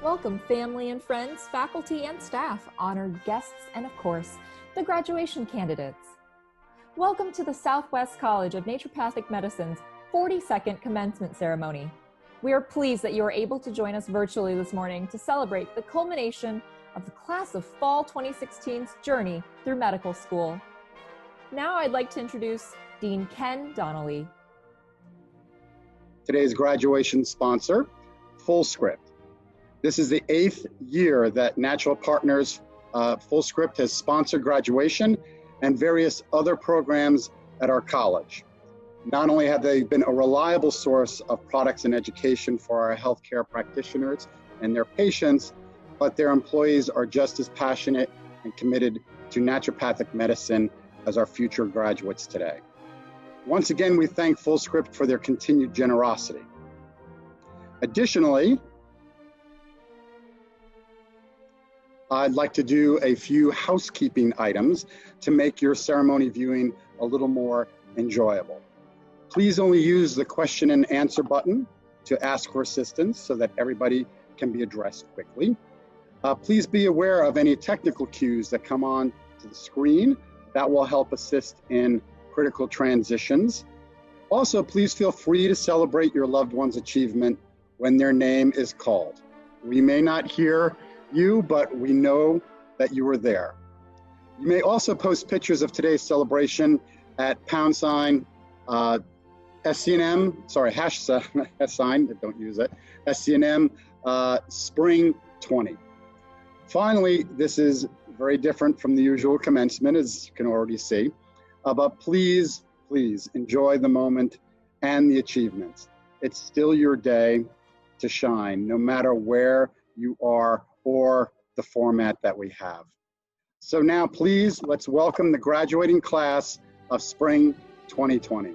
Welcome family and friends, faculty and staff, honored guests, and of course, the graduation candidates. Welcome to the Southwest College of Naturopathic Medicine's 42nd commencement ceremony. We are pleased that you are able to join us virtually this morning to celebrate the culmination of the class of Fall 2016's journey through medical school. Now I'd like to introduce Dean Ken Donnelly. Today's graduation sponsor, Fullscript. This is the 8th year that Natural Partners Fullscript has sponsored graduation and various other programs at our college. Not only have they been a reliable source of products and education for our healthcare practitioners and their patients, but their employees are just as passionate and committed to naturopathic medicine as our future graduates today. Once again, we thank Fullscript for their continued generosity. Additionally, I'd like to do a few housekeeping items to make your ceremony viewing a little more enjoyable. Please only use the question and answer button to ask for assistance so that everybody can be addressed quickly. Please be aware of any technical cues that come on to the screen that will help assist in critical transitions. Also, please feel free to celebrate your loved one's achievement when their name is called. We may not hear you, but we know that you were there. You may also post pictures of today's celebration at #SCNM, #, don't use it, SCNM Spring 20. Finally, this is very different from the usual commencement, as you can already see, but please enjoy the moment and the achievements. It's still your day to shine, no matter where you are or the format that we have. So now please, let's welcome the graduating class of Spring 2020.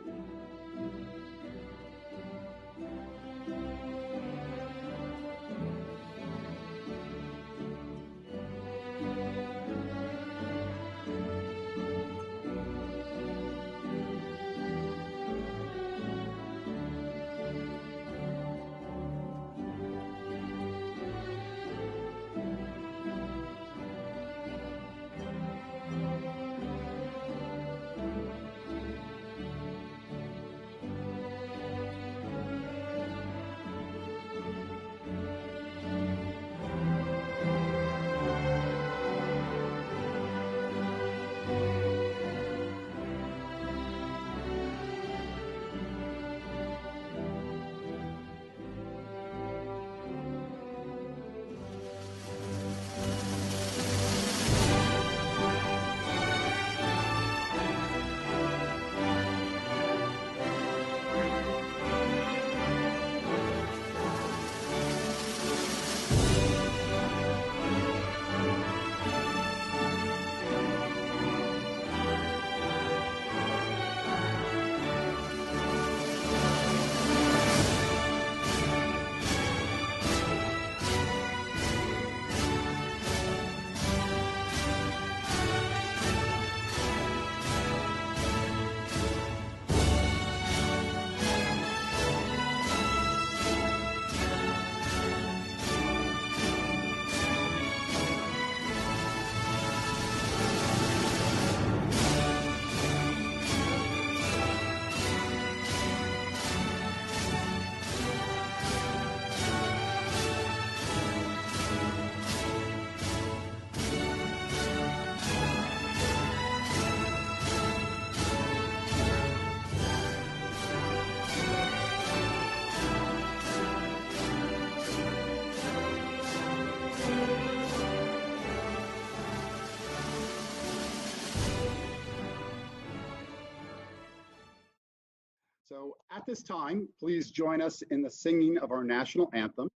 So at this time, please join us in the singing of our national anthem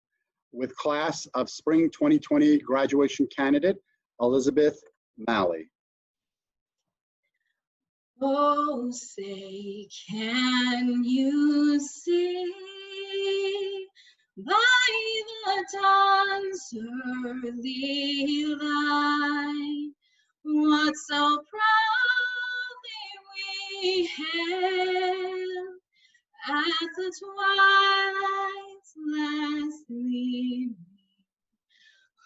with class of Spring 2020 graduation candidate, Elizabeth Malley. Oh, say, can you see by the dawn's early light what so proudly we hailed at the twilight's last gleaming,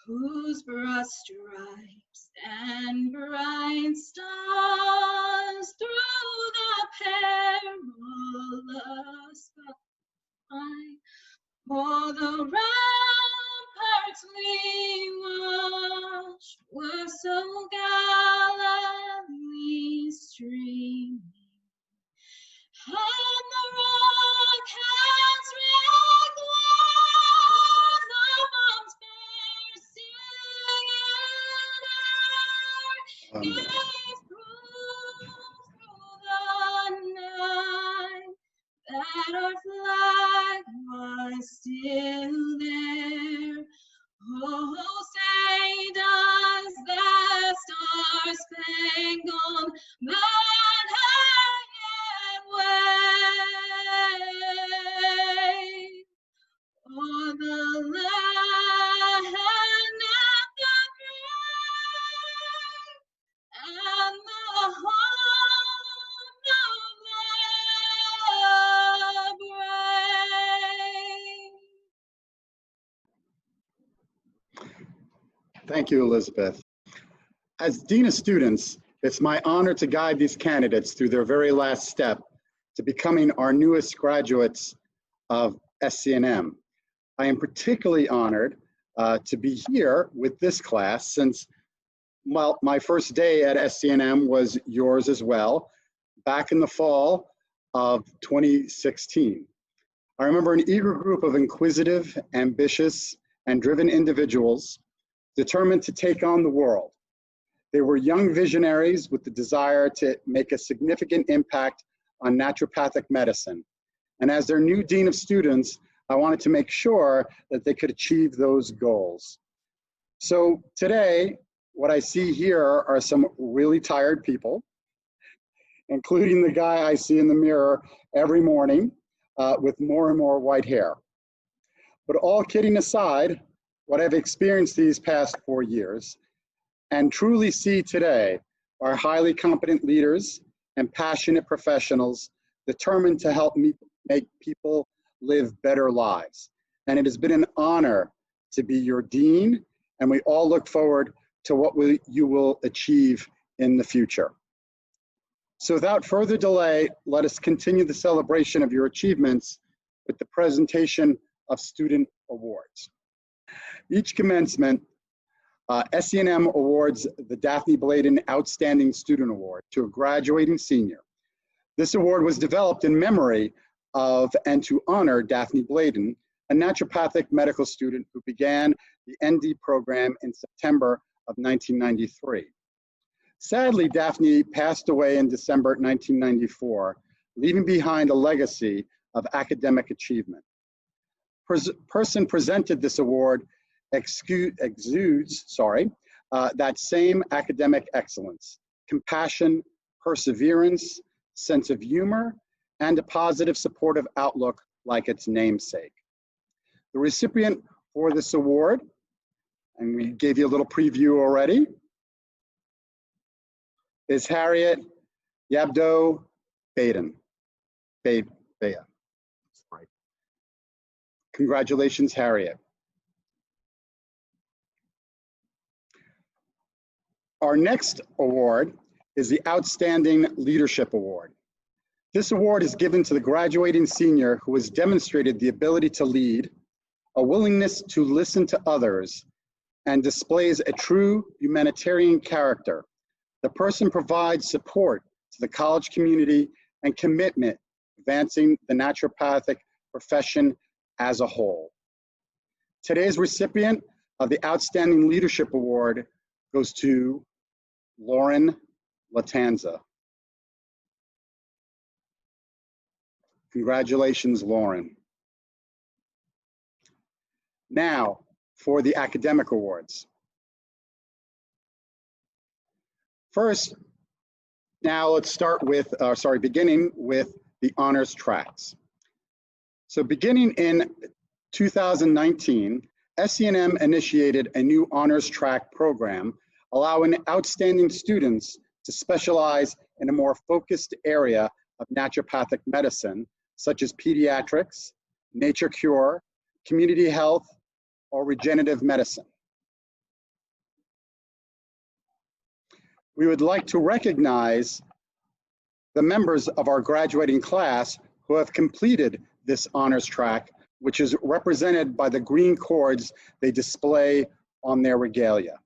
whose broad stripes and bright stars through the perilous fight, o'er the ramparts we watched were so gallantly streaming, and the rocket's red glare, the bombs bursting in air, gave proof through the night that our flag was still there. Oh, say does the star-spangled banner yet wave o'er the land of the brave and the home of the brave. Thank you, Elizabeth. As Dean of Students, it's my honor to guide these candidates through their very last step to becoming our newest graduates of SCNM. I am particularly honored to be here with this class since, well, my first day at SCNM was yours as well, back in the fall of 2016. I remember an eager group of inquisitive, ambitious, and driven individuals determined to take on the world. They were young visionaries with the desire to make a significant impact on naturopathic medicine. And as their new Dean of Students, I wanted to make sure that they could achieve those goals. So today, what I see here are some really tired people, including the guy I see in the mirror every morning with more and more white hair. But all kidding aside, what I've experienced these past 4 years and truly see today are highly competent leaders and passionate professionals determined to help me make people live better lives. And it has been an honor to be your dean, and we all look forward to what you will achieve in the future. So without further delay, let us continue the celebration of your achievements with the presentation of student awards. Each commencement, SCNM awards the Daphne Bladen Outstanding Student Award to a graduating senior. This award was developed in memory of and to honor Daphne Bladen, a naturopathic medical student who began the ND program in September of 1993. Sadly, Daphne passed away in December 1994, leaving behind a legacy of academic achievement. Person presented this award exudes that same academic excellence, compassion, perseverance, sense of humor, and a positive, supportive outlook like its namesake. The recipient for this award, and we gave you a little preview already, is Harriet Yabdo Baden. Congratulations, Harriet. Our next award is the Outstanding Leadership Award. This award is given to the graduating senior who has demonstrated the ability to lead, a willingness to listen to others, and displays a true humanitarian character. The person provides support to the college community and commitment advancing the naturopathic profession as a whole. Today's recipient of the Outstanding Leadership Award goes to Lauren Latanza. Congratulations, Lauren. Now, for the academic awards. First, now let's start with, beginning with the honors tracks. So beginning in 2019, SCNM initiated a new honors track program, allowing outstanding students to specialize in a more focused area of naturopathic medicine, such as pediatrics, nature cure, community health, or regenerative medicine. we would like to recognize the members of our graduating class who have completed this honors track, which is represented by the green cords they display on their regalia.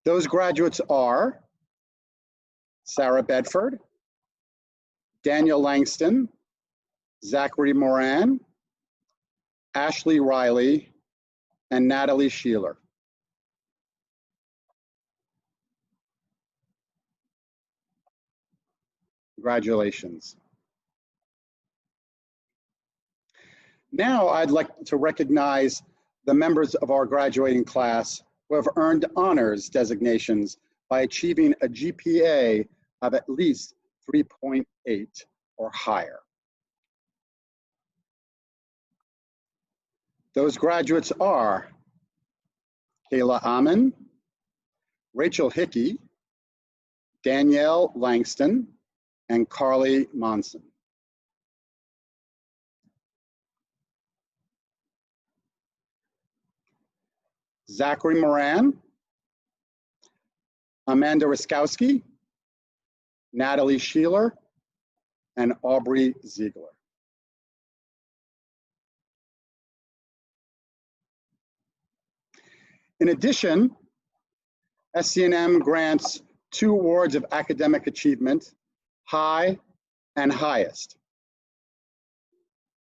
Those graduates are Sarah Bedford, Daniel Langston, Zachary Moran, Ashley Riley, and Natalie Sheeler. Congratulations. Now I'd like to recognize the members of our graduating class who have earned honors designations by achieving a GPA of at least 3.8 or higher. Those graduates are Kayla Amen, Rachel Hickey, Danielle Langston, and Carly Monson. Zachary Moran, Amanda Riskowski, Natalie Sheeler, and Aubrey Ziegler. In addition, SCNM grants 2 awards of academic achievement, high and highest.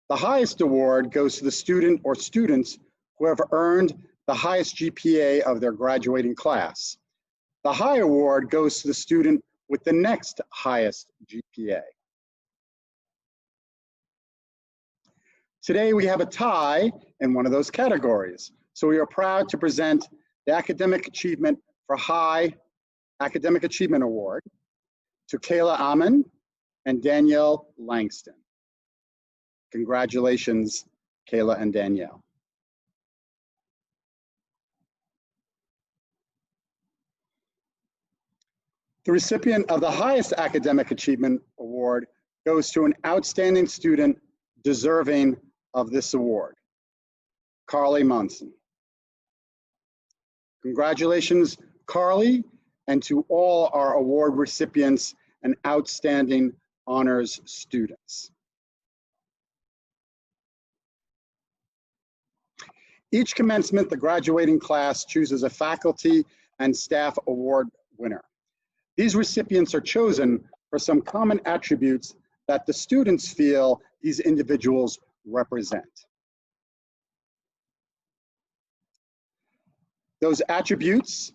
The highest award goes to the student or students who have earned the highest GPA of their graduating class. The high award goes to the student with the next highest GPA. Today we have a tie in one of those categories. So we are proud to present the Academic Achievement for High Academic Achievement Award to Kayla Amen and Danielle Langston. Congratulations, Kayla and Danielle. The recipient of the highest Academic Achievement Award goes to an outstanding student deserving of this award, Carly Monson. Congratulations, Carly, and to all our award recipients and outstanding honors students. Each commencement, the graduating class chooses a faculty and staff award winner. These recipients are chosen for some common attributes that the students feel these individuals represent. Those attributes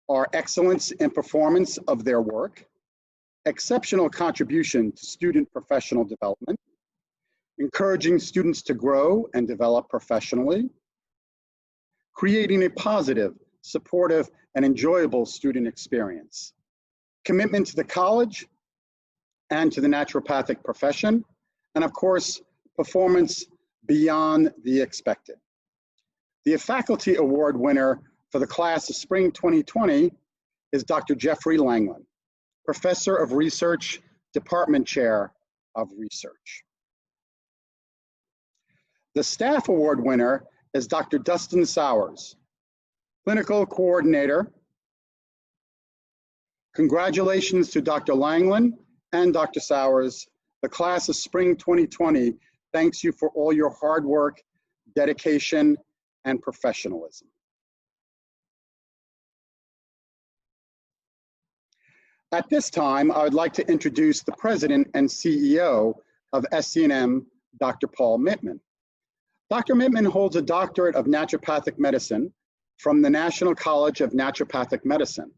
are excellence in performance of their work, exceptional contribution to student professional development, encouraging students to grow and develop professionally, creating a positive, supportive, and enjoyable student experience, commitment to the college and to the naturopathic profession, and of course, performance beyond the expected. The faculty award winner for the class of spring 2020 is Dr. Jeffrey Langland, Professor of Research, Department Chair of Research. The staff award winner is Dr. Dustin Sowers, Clinical Coordinator. Congratulations to Dr. Langland and Dr. Sowers. The class of spring 2020 thanks you for all your hard work, dedication, and professionalism. At this time, I would like to introduce the President and CEO of SCNM, Dr. Paul Mittman. Dr. Mittman holds a doctorate of naturopathic medicine from the National College of Naturopathic Medicine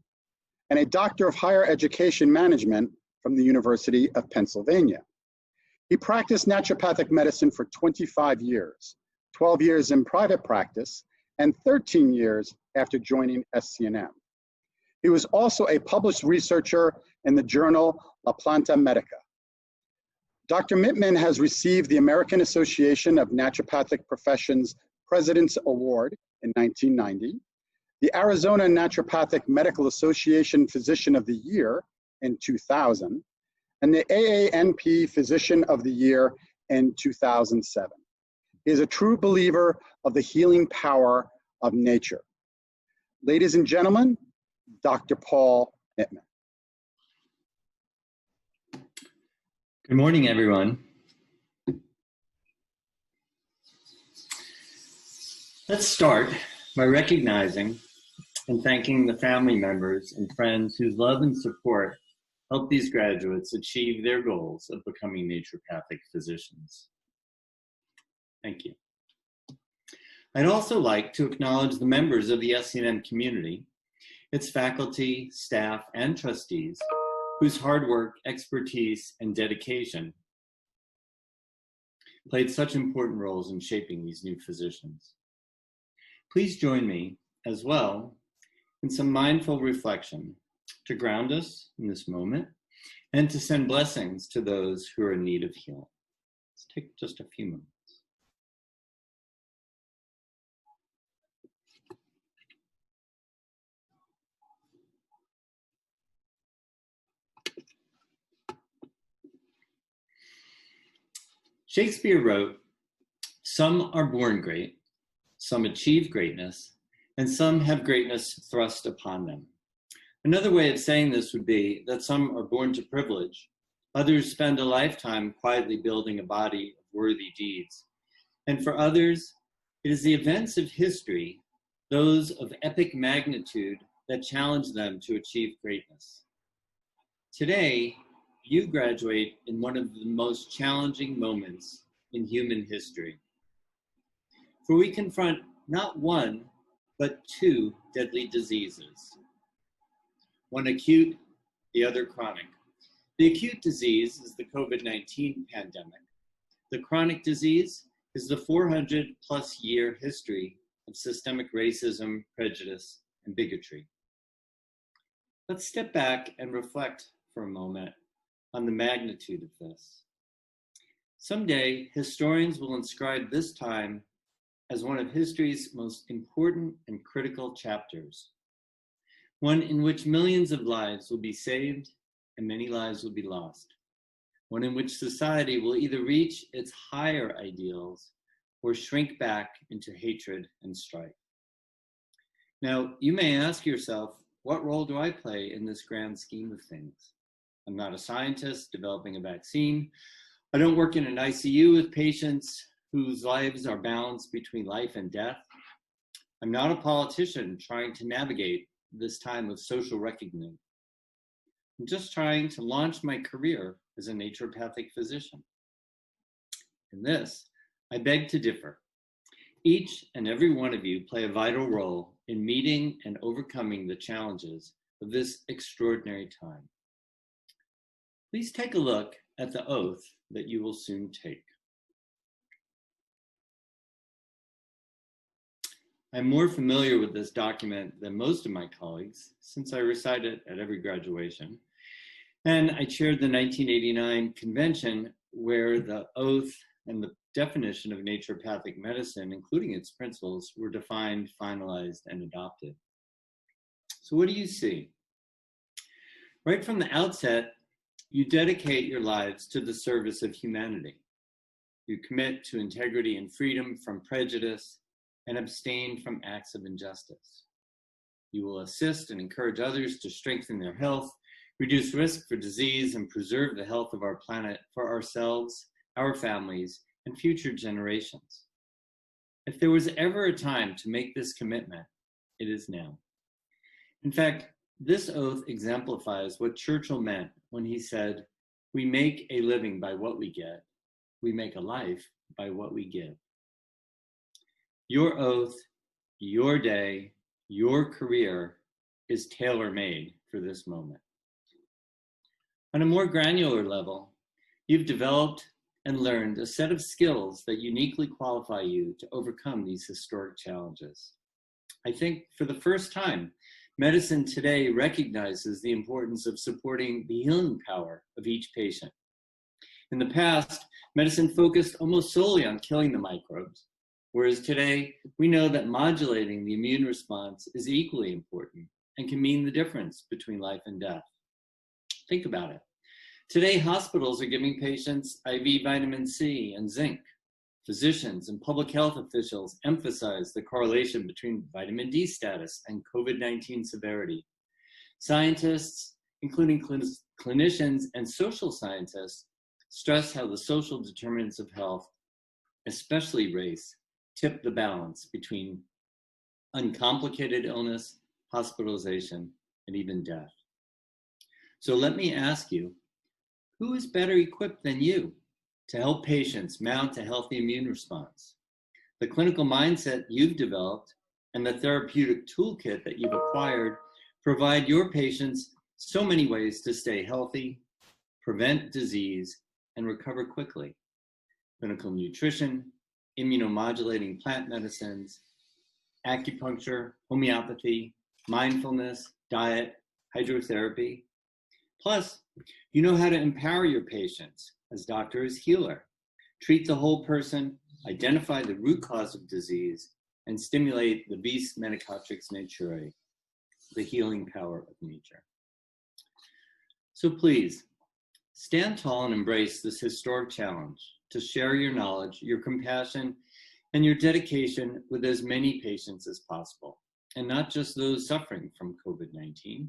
and a Doctor of Higher Education Management from the University of Pennsylvania. He practiced naturopathic medicine for 25 years, 12 years in private practice, and 13 years after joining SCNM. He was also a published researcher in the journal La Planta Medica. Dr. Mittman has received the American Association of Naturopathic Professions President's Award in 1990, the Arizona Naturopathic Medical Association Physician of the Year in 2000, and the AANP Physician of the Year in 2007. He is a true believer of the healing power of nature. Ladies and gentlemen, Dr. Paul Nittman. Good morning, everyone. Let's start by recognizing and thanking the family members and friends whose love and support help these graduates achieve their goals of becoming naturopathic physicians. Thank you. I'd also like to acknowledge the members of the SCNM community, its faculty, staff, and trustees, whose hard work, expertise, and dedication played such important roles in shaping these new physicians. Please join me as well in some mindful reflection to ground us in this moment and to send blessings to those who are in need of healing. Let's take just a few moments. Shakespeare wrote, "Some are born great, some achieve greatness, and some have greatness thrust upon them." Another way of saying this would be that some are born to privilege, others spend a lifetime quietly building a body of worthy deeds, and for others, it is the events of history, those of epic magnitude, that challenge them to achieve greatness. Today, you graduate in one of the most challenging moments in human history. For we confront not one, but two deadly diseases. One acute, the other chronic. The acute disease is the COVID-19 pandemic. The chronic disease is the 400+ year history of systemic racism, prejudice, and bigotry. Let's step back and reflect for a moment on the magnitude of this. Someday, historians will inscribe this time as one of history's most important and critical chapters, one in which millions of lives will be saved and many lives will be lost, one in which society will either reach its higher ideals or shrink back into hatred and strife. Now, you may ask yourself, what role do I play in this grand scheme of things? I'm not a scientist developing a vaccine. I don't work in an ICU with patients whose lives are balanced between life and death. I'm not a politician trying to navigate this time of social reckoning. I'm just trying to launch my career as a naturopathic physician. In this, I beg to differ. Each and every one of you play a vital role in meeting and overcoming the challenges of this extraordinary time. Please take a look at the oath that you will soon take. I'm more familiar with this document than most of my colleagues since I recite it at every graduation. And I chaired the 1989 convention where the oath and the definition of naturopathic medicine, including its principles, were defined, finalized, and adopted. So what do you see? Right from the outset, you dedicate your lives to the service of humanity. You commit to integrity and freedom from prejudice and abstain from acts of injustice. You will assist and encourage others to strengthen their health, reduce risk for disease, and preserve the health of our planet for ourselves, our families, and future generations. If there was ever a time to make this commitment, it is now. In fact, this oath exemplifies what Churchill meant when he said, "We make a living by what we get. We make a life by what we give." Your oath, your day, your career is tailor-made for this moment. On a more granular level, you've developed and learned a set of skills that uniquely qualify you to overcome these historic challenges. I think for the first time, medicine today recognizes the importance of supporting the healing power of each patient. In the past, medicine focused almost solely on killing the microbes, whereas today, we know that modulating the immune response is equally important and can mean the difference between life and death. Think about it. Today, hospitals are giving patients IV vitamin C and zinc. Physicians and public health officials emphasize the correlation between vitamin D status and COVID-19 severity. Scientists, including clinicians and social scientists, stress how the social determinants of health, especially race, tip the balance between uncomplicated illness, hospitalization, and even death. So let me ask you, who is better equipped than you to help patients mount a healthy immune response? The clinical mindset you've developed and the therapeutic toolkit that you've acquired provide your patients so many ways to stay healthy, prevent disease, and recover quickly. Clinical nutrition, immunomodulating plant medicines, acupuncture, homeopathy, mindfulness, diet, hydrotherapy. Plus, you know how to empower your patients as doctor as healer, treat the whole person, identify the root cause of disease, and stimulate the vis medicatrix naturae, the healing power of nature. So please, stand tall and embrace this historic challenge to share your knowledge, your compassion, and your dedication with as many patients as possible, and not just those suffering from COVID-19.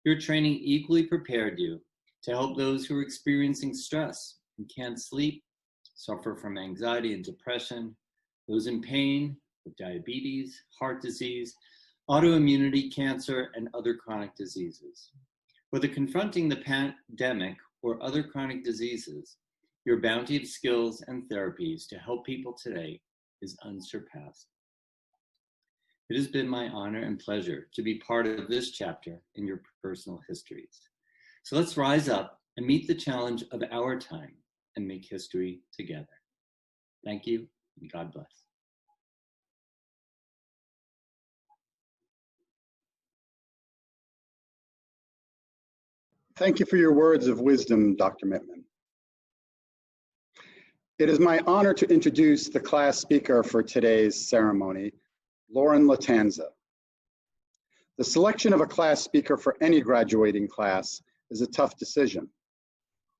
Your training equally prepared you to help those who are experiencing stress and can't sleep, suffer from anxiety and depression, those in pain with diabetes, heart disease, autoimmunity, cancer, and other chronic diseases. Whether confronting the pandemic or other chronic diseases, your bounty of skills and therapies to help people today is unsurpassed. It has been my honor and pleasure to be part of this chapter in your personal histories. So let's rise up and meet the challenge of our time and make history together. Thank you, and God bless. Thank you for your words of wisdom, Dr. Mittman. It is my honor to introduce the class speaker for today's ceremony, Lauren Latanza. The selection of a class speaker for any graduating class is a tough decision.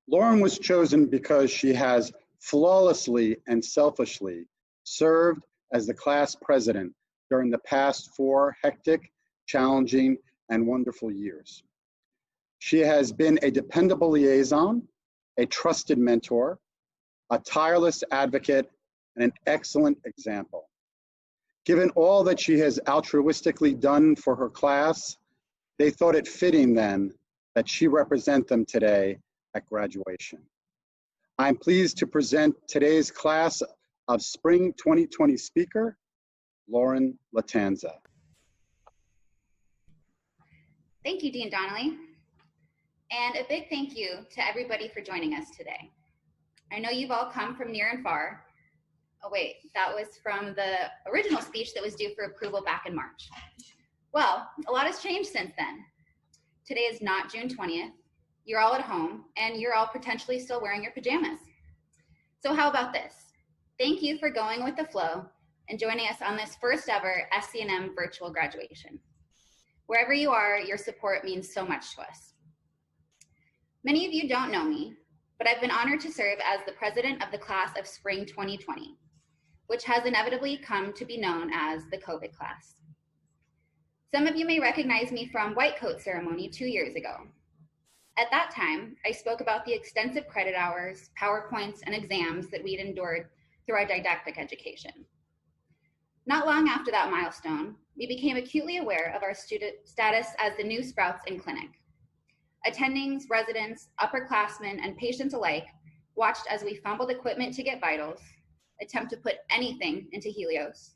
Lauren was chosen because she has flawlessly and selfishly served as the class president during the past 4 hectic, challenging, and wonderful years. She has been a dependable liaison, a trusted mentor, a tireless advocate, and an excellent example. Given all that she has altruistically done for her class, they thought it fitting then that she represent them today at graduation. I'm pleased to present today's class of Spring 2020 speaker, Lauren Latanza. Thank you, Dean Donnelly. And a big thank you to everybody for joining us today. I know you've all come from near and far. Oh wait, that was from the original speech that was due for approval back in March. Well, a lot has changed since then. Today is not June 20th. You're all at home and you're all potentially still wearing your pajamas. So how about this? Thank you for going with the flow and joining us on this first ever SCNM virtual graduation. Wherever you are, your support means so much to us. Many of you don't know me, but I've been honored to serve as the president of the class of Spring 2020, which has inevitably come to be known as the COVID class. Some of you may recognize me from White Coat ceremony 2 years ago. At that time, I spoke about the extensive credit hours, PowerPoints, and exams that we'd endured through our didactic education. Not long after that milestone, we became acutely aware of our student status as the new sprouts in clinic. Attendings, residents, upperclassmen, and patients alike watched as we fumbled equipment to get vitals, attempt to put anything into Helios,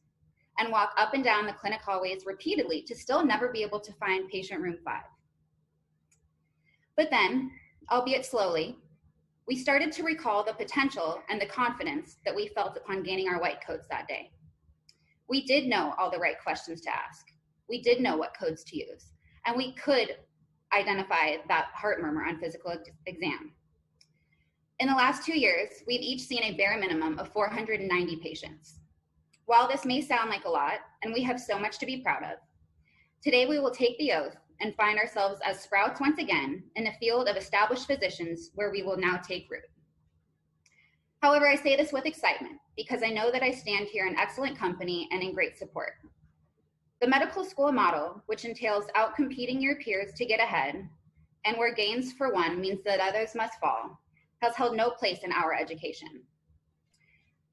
and walk up and down the clinic hallways repeatedly to still never be able to find patient room 5. But then, albeit slowly, we started to recall the potential and the confidence that we felt upon gaining our white coats that day. We did know all the right questions to ask. We did know what codes to use, and we could identify that heart murmur on physical exam. In the last 2 years, we've each seen a bare minimum of 490 patients. While this may sound like a lot, and we have so much to be proud of, today we will take the oath and find ourselves as sprouts once again in a field of established physicians where we will now take root. However, I say this with excitement because I know that I stand here in excellent company and in great support. The medical school model, which entails outcompeting your peers to get ahead, and where gains for one means that others must fall, has held no place in our education.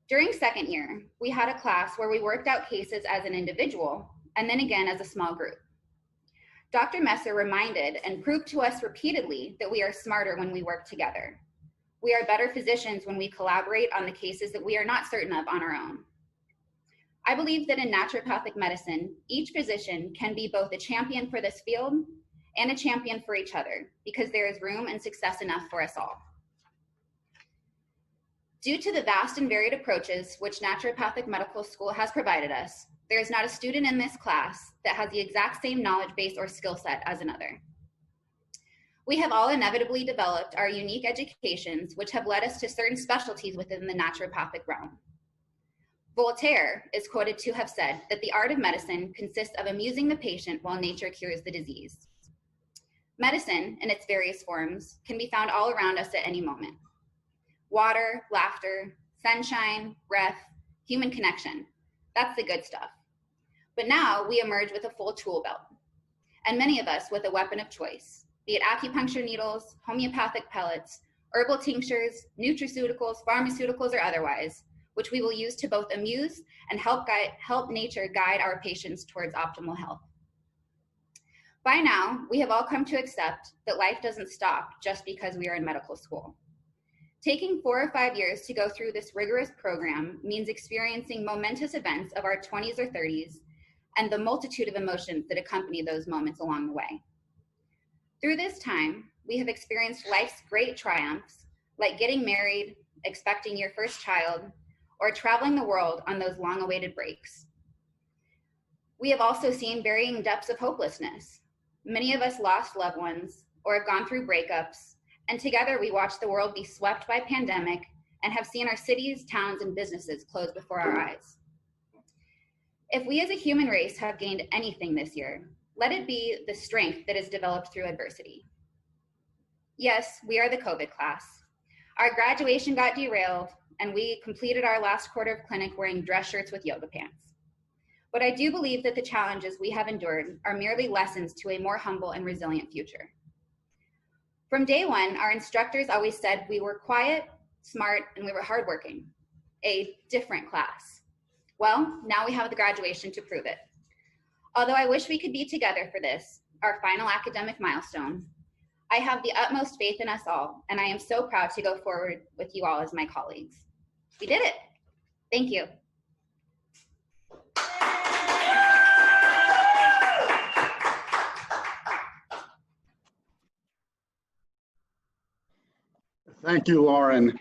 During second year, we had a class where we worked out cases as an individual and then again as a small group. Dr. Messer reminded and proved to us repeatedly that we are smarter when we work together. We are better physicians when we collaborate on the cases that we are not certain of on our own. I believe that in naturopathic medicine, each physician can be both a champion for this field and a champion for each other, because there is room and success enough for us all. Due to the vast and varied approaches which naturopathic medical school has provided us, there is not a student in this class that has the exact same knowledge base or skill set as another. We have all inevitably developed our unique educations, which have led us to certain specialties within the naturopathic realm. Voltaire is quoted to have said that the art of medicine consists of amusing the patient while nature cures the disease. Medicine, in its various forms, can be found all around us at any moment. Water, laughter, sunshine, breath, human connection. That's the good stuff. But now we emerge with a full tool belt, and many of us with a weapon of choice, be it acupuncture needles, homeopathic pellets, herbal tinctures, nutraceuticals, pharmaceuticals, or otherwise, which we will use to both amuse and help nature guide our patients towards optimal health. By now, we have all come to accept that life doesn't stop just because we are in medical school. Taking 4 or 5 years to go through this rigorous program means experiencing momentous events of our 20s or 30s and the multitude of emotions that accompany those moments along the way. Through this time, we have experienced life's great triumphs, like getting married, expecting your first child, or traveling the world on those long-awaited breaks. We have also seen varying depths of hopelessness. Many of us lost loved ones or have gone through breakups, and together we watched the world be swept by pandemic and have seen our cities, towns, and businesses close before our eyes. If we as a human race have gained anything this year, let it be the strength that is developed through adversity. Yes, we are the COVID class. Our graduation got derailed, and we completed our last quarter of clinic wearing dress shirts with yoga pants. But I do believe that the challenges we have endured are merely lessons to a more humble and resilient future. From day one, our instructors always said we were quiet, smart, and we were hardworking, a different class. Well, now we have the graduation to prove it. Although I wish we could be together for this, our final academic milestone, I have the utmost faith in us all, and I am so proud to go forward with you all as my colleagues. We did it. Thank you. Thank you, Lauren.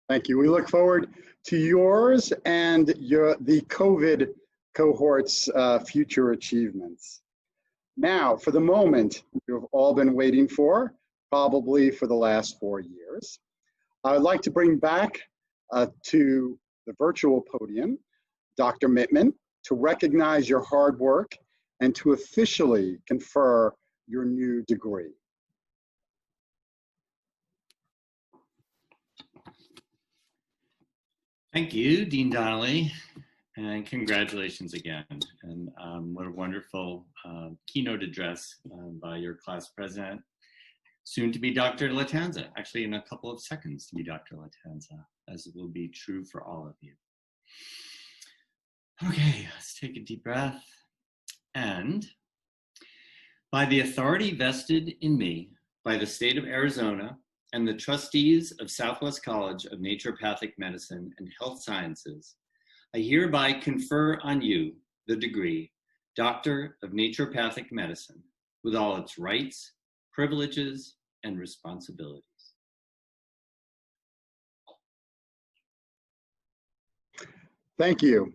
Thank you. We look forward to yours and the COVID cohort's future achievements. Now, for the moment you've all been waiting for, probably for the last 4 years, I would like to bring back to the virtual podium Dr. Mittman to recognize your hard work and to officially confer your new degree. Thank you, Dean Donnelly, and congratulations again. And what a wonderful keynote address by your class president, soon to be Dr. Latanza, actually in a couple of seconds to be Dr. Latanza, as it will be true for all of you. Okay, let's take a deep breath. And by the authority vested in me by the state of Arizona and the trustees of Southwest College of Naturopathic Medicine and Health Sciences, I hereby confer on you the degree Doctor of Naturopathic Medicine with all its rights, privileges, and responsibilities. Thank you.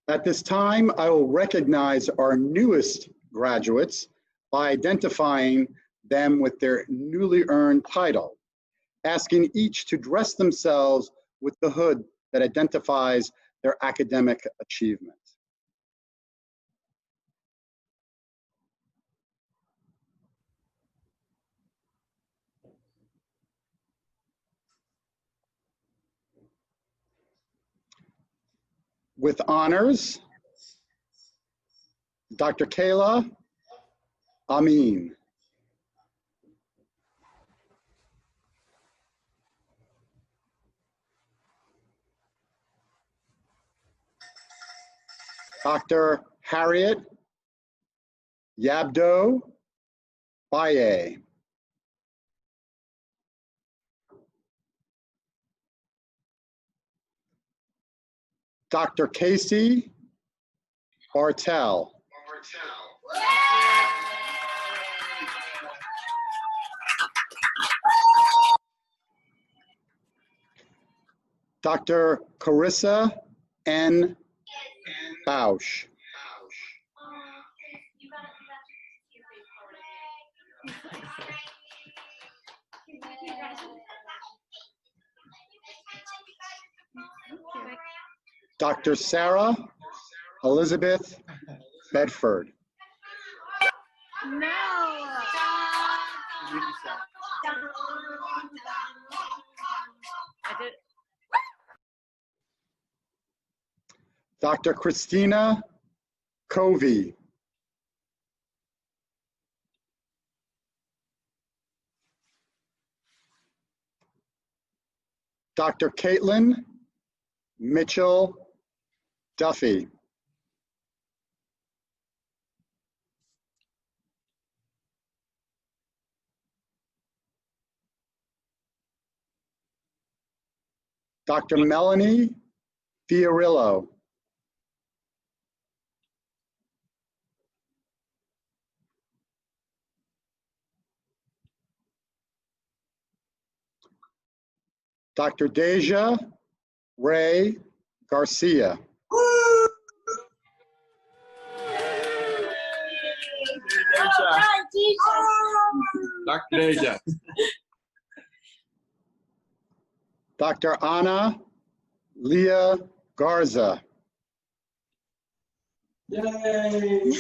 At this time, I will recognize our newest graduates by identifying them with their newly earned title, asking each to dress themselves with the hood that identifies their academic achievement. With honors, Dr. Kayla Amin. Dr. Harriet Yabdo Baye. Dr. Casey Bartel. Dr. Carissa N. Bausch. Dr. Sarah Elizabeth Bedford. No. I did. Dr. Christina Covey. Dr. Caitlin Mitchell Duffy. Dr. Melanie Fiorillo. Dr. Deja Ray Garcia. Dr. Deja. Dr. Ana Leah Garza. Yay!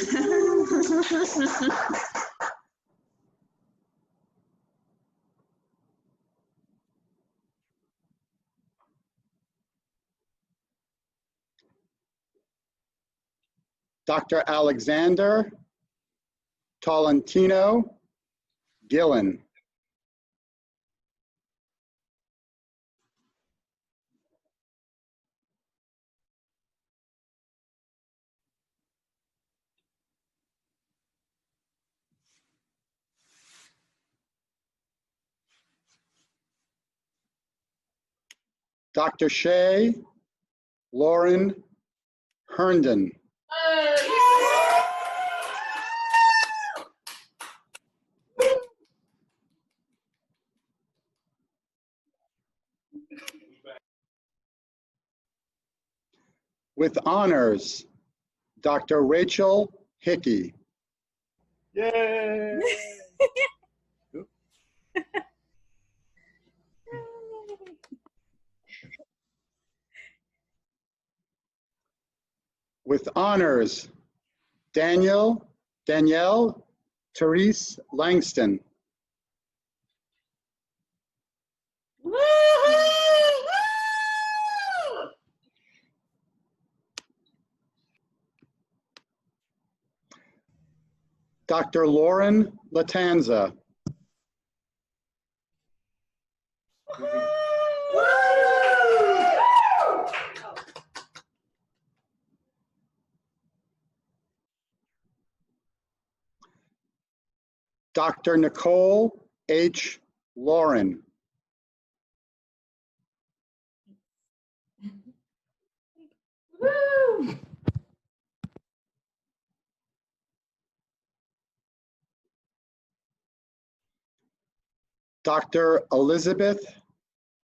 Dr. Alexander Tolentino Gillen. Dr. Shay Lauren Herndon. With honors, Dr. Rachel Hickey. Yay! With honors, Danielle Therese Langston. Dr. Lauren Latanza. Dr. Nicole H. Lauren. Dr. Elizabeth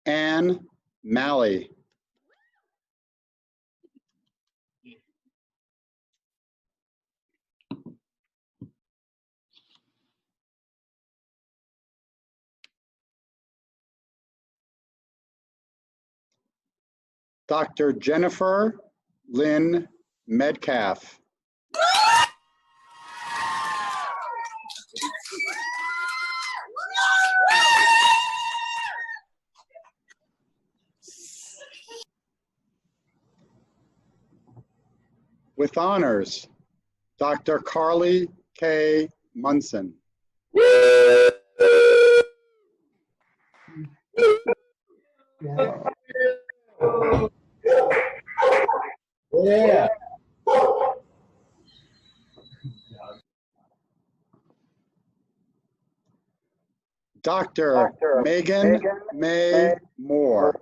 Ann Malley. Dr. Jennifer Lynn Metcalf. With honors, Dr. Carly K. Munson. Yeah. Dr. Megan May Moore.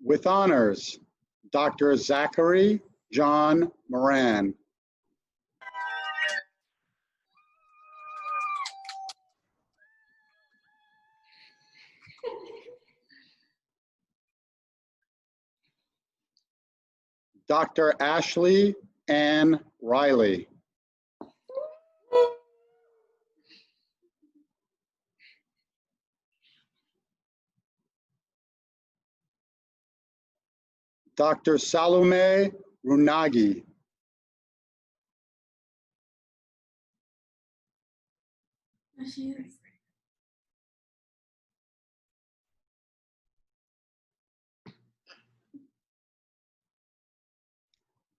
With honors, Dr. Zachary John Moran. Dr. Ashley Ann Riley. Dr. Salome Runagi.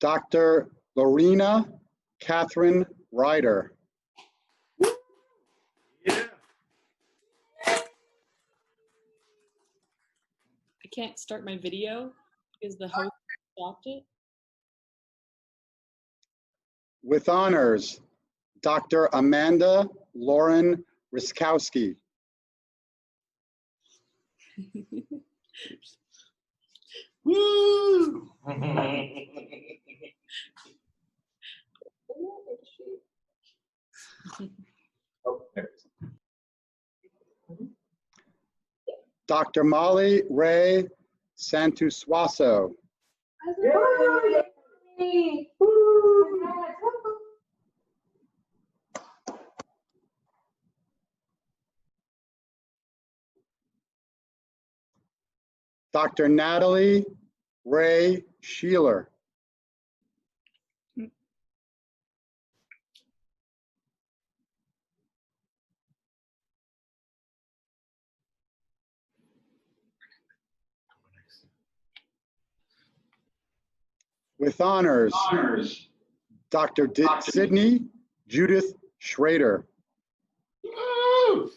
Dr. Lorena Catherine Ryder. Yeah. I can't start my video because the host stopped it. With honors, Dr. Amanda Lauren Riskowski. Woo! Dr. Molly Ray Santuswaso. Dr. Natalie Ray Sheeler. With honors, Dr. Sydney Judith Schrader. Woo!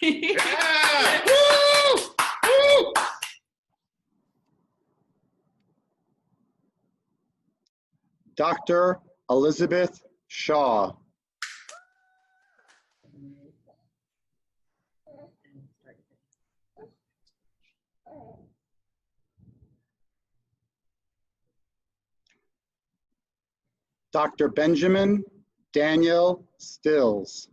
Yeah! Woo! Woo! Dr. Elizabeth Shaw. Dr. Benjamin Daniel Stills.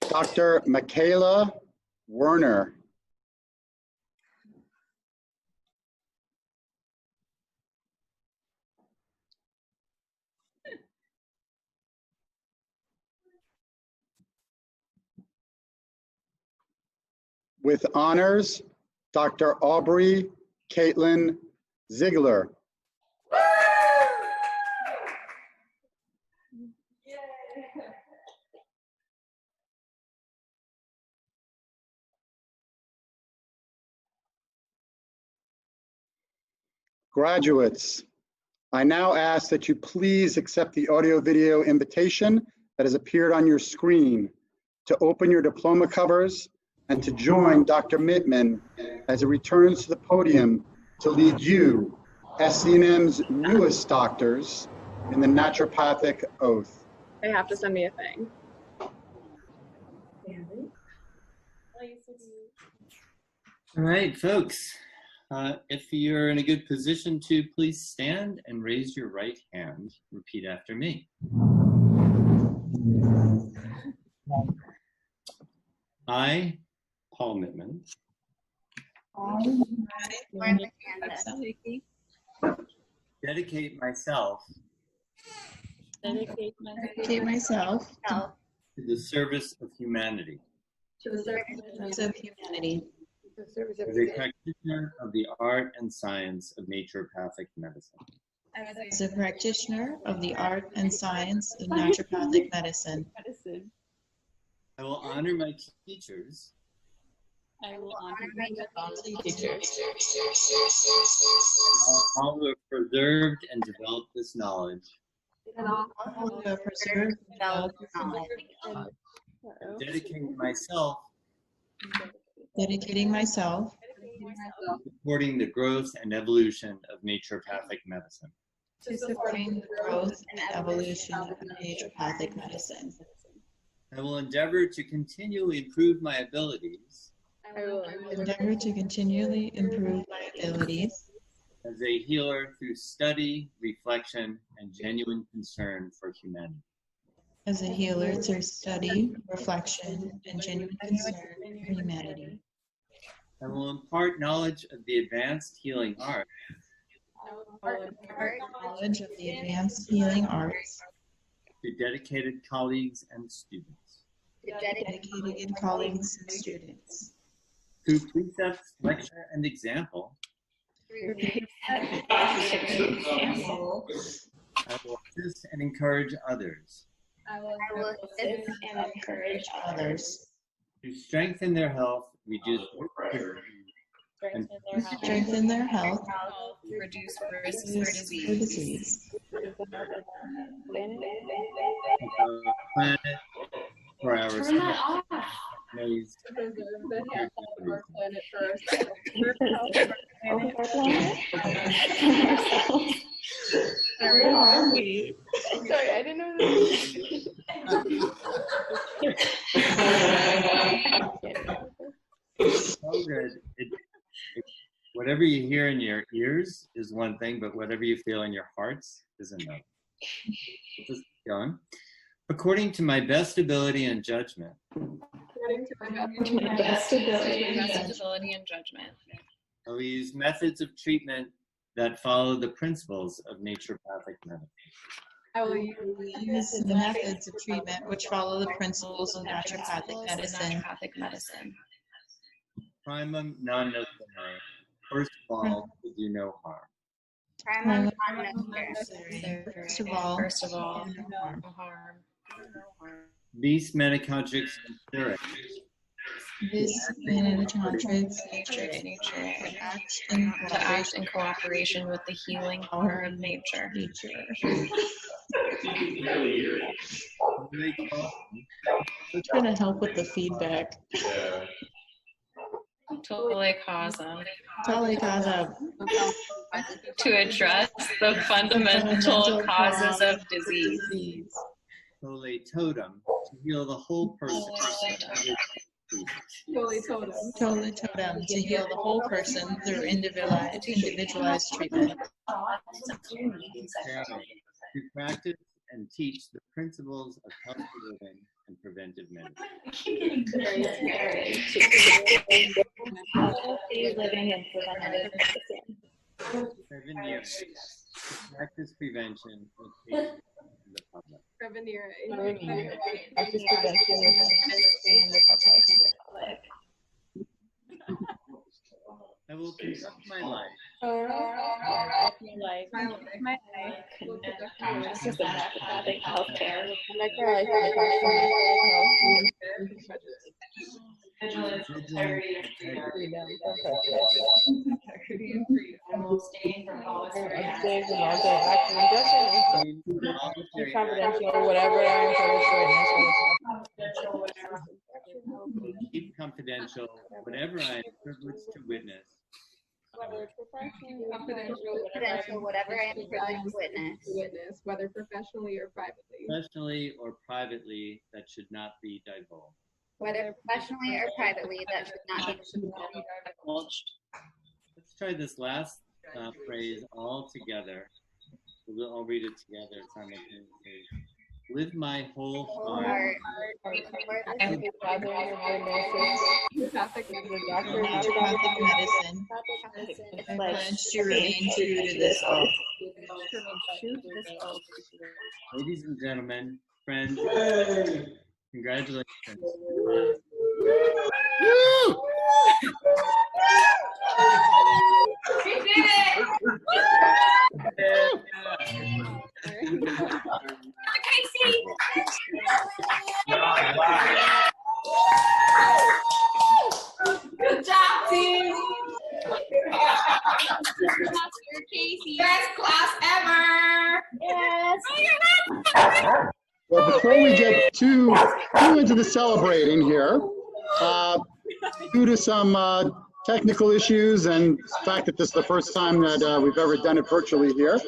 Dr. Michaela Werner. With honors, Dr. Aubrey Caitlin Ziegler. Graduates, I now ask that you please accept the audio-video invitation that has appeared on your screen to open your diploma covers and to join Dr. Mittman as he returns to the podium to lead you, SCNM's newest doctors, in the naturopathic oath. They have to send me a thing. All right, folks. If you're in a good position to please stand and raise your right hand. Repeat after me. I, Paul Mittman, dedicate myself Dedicate myself to the service of humanity. to the service of humanity. As a practitioner of the art and science of naturopathic medicine. As a practitioner of the art and science of naturopathic medicine. I will honor my teachers. I will honor My teachers. All who have preserved and developed this knowledge. All who have preserved and developed knowledge. Dedicating myself. Dedicating myself. Supporting the growth and evolution of naturopathic medicine. To supporting the growth and evolution of naturopathic medicine. I will endeavor to continually improve my abilities. I will endeavor to continually improve my abilities As a healer through study, reflection, and genuine concern for humanity. as a healer through study, reflection, and genuine concern for humanity. I will impart knowledge of the advanced healing art. Knowledge of the advanced healing arts To dedicated colleagues and students. to dedicated colleagues and students. Through precepts, lecture, and example, I will assist and encourage others I will assist and encourage others to strengthen their health, reduce and strengthen their health, reduce reduce risks for disease. planet for our ways. Sorry, I didn't know this. So good. Whatever you hear in your ears is one thing, but whatever you feel in your hearts is another. Just going. According to my best ability and judgment, best ability and Ability and judgment. I will use methods of treatment that follow the principles of naturopathic medicine. I will use the methods of treatment which follow the principles of naturopathic medicine. Primum non nocere. First of all, to do no harm. Primum First of all, no harm. Vis medicatrix nature. this medicatrix Nature to act in cooperation with the healing power of nature. It's going to help with the feedback. Totally causa. To address the fundamental causes of disease. Sole totem, to heal the whole person. Totally totem to heal the whole person through individualized treatment. To practice and teach the principles of healthy living and preventive medicine. Prevention, to practice prevention and patient in the public. I will conduct my life Systematic healthcare. Vigilance, integrity, integrity, and freedom. and will abstain from all voluntary Confidential, whatever I am keep confidential whatever I am privileged to witness. confidential, whatever I am privileged to witness. Whether professionally or privately. Professionally or privately, that should not be divulged. Whether professionally or privately, that should not be divulged. Let's try this last phrase all together. We'll all read it together simultaneously. With my whole heart. naturopathic medicine. I pledge to remain true to this oath. Ladies and gentlemen, friends, congratulations. We did it! Casey! Good job, team! Casey. Best class ever! Yes. Well, before we get too into the celebrating here, due to some technical issues and the fact that this is the first time that we've ever done it virtually here,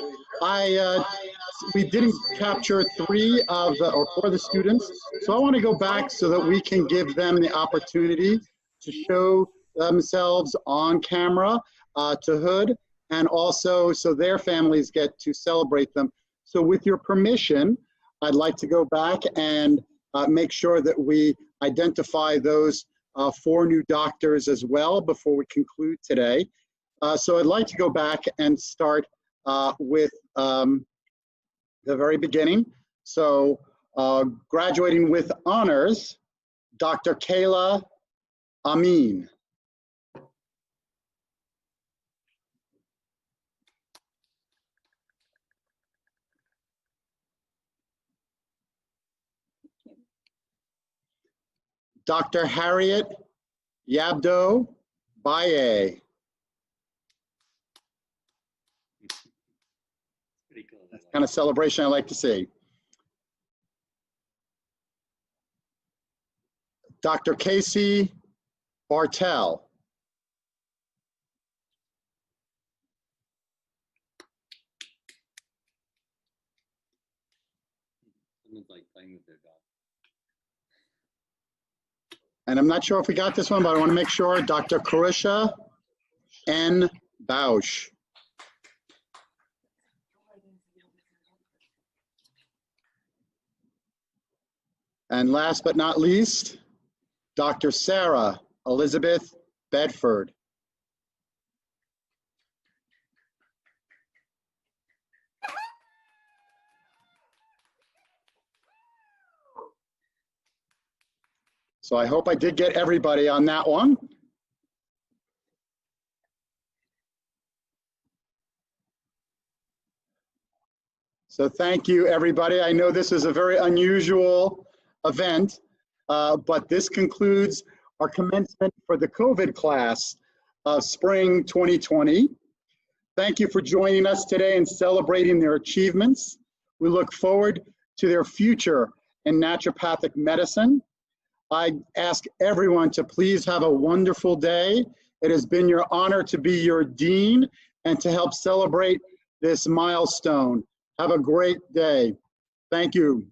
we didn't capture 3 of the, or 4 of the students. So I want to go back so that we can give them the opportunity to show themselves on camera to Hood, and also so their families get to celebrate them. So with your permission, I'd like to go back and make sure that we identify those 4 new doctors as well before we conclude today. So I'd like to go back and start with the very beginning. So graduating with honors, Dr. Kayla Amin. Dr. Harriet Yabdo Baye. Pretty cool. That's the kind of celebration I like to see. Dr. Casey Bartel. Someone's like playing with their dog. And I'm not sure if we got this one, but I want to make sure. Dr. Carisha N. Bausch. And last but not least, Dr. Sarah Elizabeth Bedford. So I hope I did get everybody on that one. So thank you, everybody. I know this is a very unusual event, but this concludes our commencement for the COVID class of spring 2020. Thank you for joining us today and celebrating their achievements. We look forward to their future in naturopathic medicine. I ask everyone to please have a wonderful day. It has been your honor to be your dean and to help celebrate this milestone. Have a great day. Thank you.